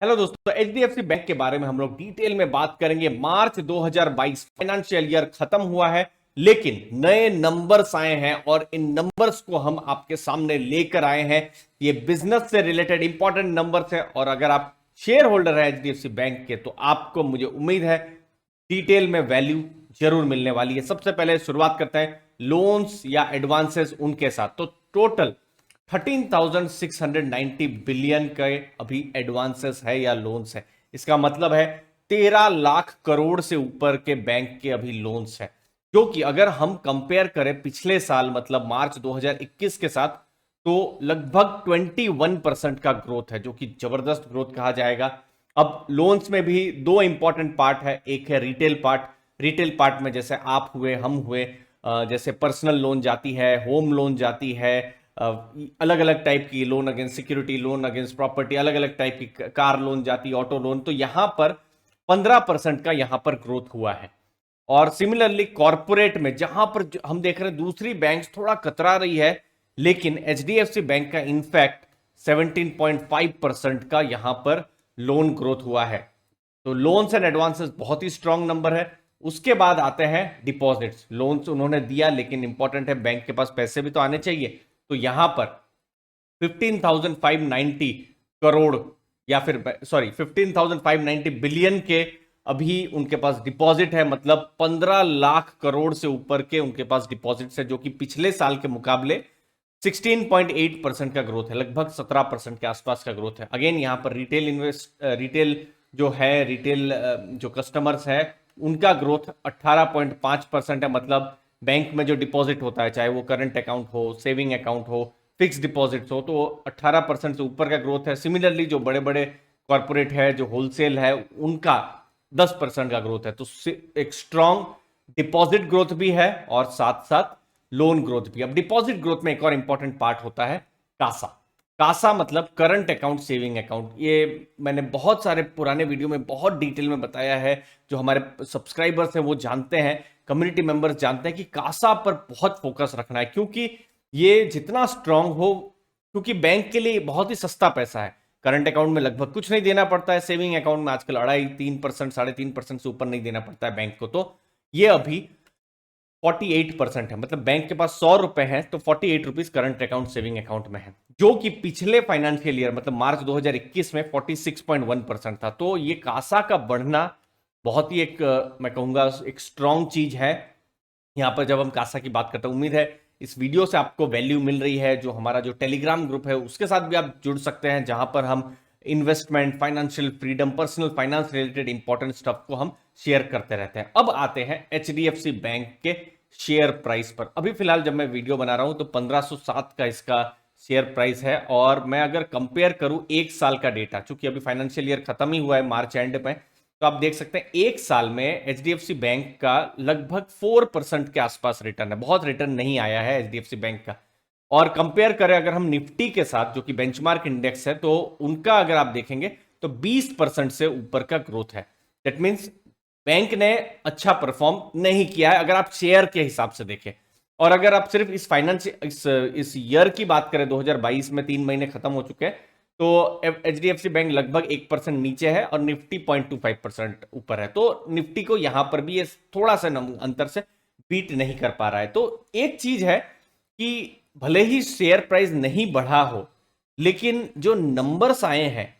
Hello दोस्तों, HDFC bank के बारे में हम लोग डिटेल में बात करेंगे। मार्च 2022 फाइनेंशियल ईयर खत्म हुआ है, लेकिन नए नंबर्स आए हैं और इन नंबर्स को हम आपके सामने लेकर आए हैं। ये बिजनेस से रिलेटेड इंपॉर्टेंट नंबर्स हैं और अगर आप शेयर होल्डर है एचडीएफसी बैंक के तो आपको, मुझे उम्मीद है, डिटेल में वैल्यू जरूर मिलने वाली है। सबसे पहले शुरुआत करते हैं लोन्स या एडवांसेस उनके साथ। तो टोटल 13,690 बिलियन के अभी एडवांसेस है या लोन्स है। इसका मतलब है 13 लाख करोड़ से ऊपर के बैंक के अभी लोन्स है, जो कि अगर हम कंपेयर करें पिछले साल मतलब मार्च 2021 के साथ तो लगभग 21% का ग्रोथ है, जो कि जबरदस्त ग्रोथ कहा जाएगा। अब लोन्स में भी दो इंपॉर्टेंट पार्ट है, एक है रिटेल पार्ट। रिटेल पार्ट में जैसे आप हुए, हम हुए, जैसे पर्सनल लोन जाती है, होम लोन जाती है, अलग अलग टाइप की loan against security, loan against property, अलग अलग टाइप की कार लोन जाती है, ऑटो लोन। तो यहां पर 15% का यहां पर ग्रोथ हुआ है। और सिमिलरली कॉर्पोरेट में जहां पर हम देख रहे हैं दूसरी बैंक्स थोड़ा कतरा रही है, लेकिन एचडीएफसी बैंक का इनफैक्ट 17.5% का यहां पर लोन ग्रोथ हुआ है। तो लोन्स एंड एडवांसेस बहुत ही स्ट्रांग नंबर है। उसके बाद आते हैं डिपॉजिट्स। लोन्स उन्होंने दिया, लेकिन इंपॉर्टेंट है बैंक के पास पैसे भी तो आने चाहिए। तो यहां पर 15,590 करोड़ या फिर सॉरी 15,590 बिलियन के अभी उनके पास डिपॉजिट है। मतलब 15 लाख करोड़ से ऊपर के उनके पास डिपॉजिट्स है, जो कि पिछले साल के मुकाबले 16.8% का ग्रोथ है, लगभग 17% के आसपास का ग्रोथ है। अगेन यहां पर रिटेल जो है, रिटेल जो कस्टमर्स है उनका ग्रोथ 18.5% है। मतलब बैंक में जो डिपॉजिट होता है, चाहे वो करंट अकाउंट हो, सेविंग अकाउंट हो, फिक्स डिपॉजिट्स हो, तो 18% से ऊपर का ग्रोथ है। सिमिलरली जो बड़े बड़े कॉर्पोरेट है, जो होलसेल है, उनका 10% का ग्रोथ है। तो एक स्ट्रॉन्ग डिपॉजिट ग्रोथ भी है और साथ साथ लोन ग्रोथ भी। अब डिपॉजिट ग्रोथ में एक और इंपॉर्टेंट पार्ट होता है कासा। कासा मतलब करंट अकाउंट, सेविंग अकाउंट। ये मैंने बहुत सारे पुराने वीडियो में बहुत डिटेल में बताया है। जो हमारे सब्सक्राइबर्स हैं वो जानते हैं, कम्युनिटी मेंबर्स जानते हैं कि कासा पर बहुत फोकस रखना है, क्योंकि ये जितना स्ट्रांग हो, क्योंकि बैंक के लिए बहुत ही सस्ता पैसा है। करंट अकाउंट में लगभग कुछ नहीं देना पड़ता है, सेविंग अकाउंट में आजकल 2.5-3%, 3.5% से ऊपर नहीं देना पड़ता है बैंक को। तो ये अभी 48% है। मतलब बैंक के पास 100 रुपए हैं तो 48 rupees current account, saving account में है, जो कि पिछले फाइनेंशियल ईयर मतलब मार्च 2021 में 46.1% था। तो ये कासा का बढ़ना बहुत ही एक मैं कहूंगा एक स्ट्रांग चीज है। यहां पर जब हम कासा की बात करते हैं, उम्मीद है इस वीडियो से आपको वैल्यू मिल रही है। जो हमारा जो टेलीग्राम ग्रुप है उसके साथ भी आप जुड़ सकते हैं, जहां पर हम investment, financial freedom, personal finance related important stuff को हम शेयर करते रहते हैं। अब आते हैं एचडीएफसी बैंक के शेयर प्राइस पर। अभी फिलहाल जब मैं वीडियो बना रहा हूं तो 1507 का इसका शेयर प्राइस है। और मैं अगर कंपेयर करूं एक साल का डेटा, चूंकि अभी फाइनेंशियल ईयर खत्म ही हुआ है मार्च एंड में, तो आप देख सकते हैं एक साल में एचडीएफसी बैंक का लगभग 4% के आसपास रिटर्न है। बहुत रिटर्न नहीं आया है एचडीएफसी बैंक का। और कंपेयर करें अगर हम निफ्टी के साथ, जो कि बेंचमार्क इंडेक्स है, तो उनका अगर आप देखेंगे तो 20% से ऊपर का ग्रोथ है। दैट मीन्स बैंक ने अच्छा परफॉर्म नहीं किया है अगर आप शेयर के हिसाब से देखें। और अगर आप सिर्फ इस फाइनेंस इस ईयर की बात करें, 2022 में 3 महीने खत्म हो चुके हैं, तो एचडीएफसी बैंक लगभग 1% नीचे है और निफ्टी 0.25% ऊपर है। तो निफ्टी को यहां पर भी ये थोड़ा सा अंतर से बीट नहीं कर पा रहा है। तो एक चीज है कि भले ही शेयर प्राइस नहीं बढ़ा हो, लेकिन जो नंबर्स आए हैं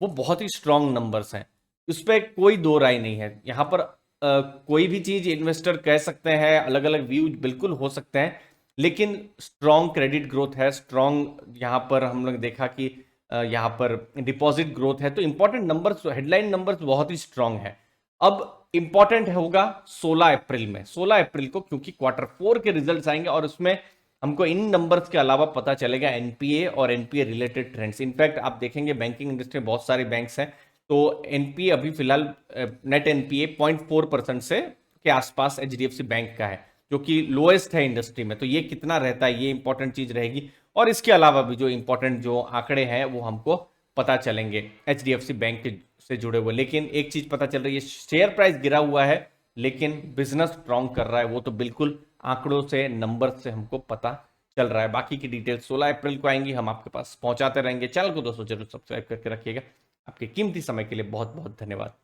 वो बहुत ही स्ट्रांग नंबर्स हैं। उस पर कोई दो राय नहीं है। यहां पर कोई भी चीज इन्वेस्टर कह सकते हैं, अलग अलग व्यू बिल्कुल हो सकते हैं, लेकिन स्ट्रांग क्रेडिट ग्रोथ है, स्ट्रांग यहां पर हम लोग देखा कि यहां पर डिपॉजिट ग्रोथ है। तो इंपॉर्टेंट नंबर्स, हेडलाइन नंबर्स बहुत ही स्ट्रांग है। अब इंपॉर्टेंट होगा 16 अप्रैल में, 16 अप्रैल को, क्योंकि Q4 के रिजल्ट्स आएंगे और उसमें हमको इन नंबर्स के अलावा पता चलेगा एनपीए और एनपीए रिलेटेड ट्रेंड्स। इनफैक्ट आप देखेंगे बैंकिंग इंडस्ट्री में बहुत सारे बैंक्स हैं, तो एनपीए अभी फिलहाल नेट एनपीए 0.4% से के आसपास एचडीएफसी बैंक का है, जो कि लोएस्ट है इंडस्ट्री में। तो ये कितना रहता है, ये इंपॉर्टेंट चीज रहेगी। और इसके अलावा भी जो इंपॉर्टेंट जो आंकड़े हैं वो हमको पता चलेंगे एचडीएफसी बैंक के से जुड़े हुए। लेकिन एक चीज पता चल रही है, शेयर प्राइस गिरा हुआ है लेकिन बिजनेस स्ट्रॉन्ग कर रहा है। वो तो बिल्कुल आंकड़ों से, नंबर से हमको पता चल रहा है। बाकी की डिटेल्स 16 अप्रैल को आएंगी, हम आपके पास पहुंचाते रहेंगे। चैनल को दोस्तों जरूर सब्सक्राइब करके रखिएगा। आपके कीमती समय के लिए बहुत बहुत धन्यवाद।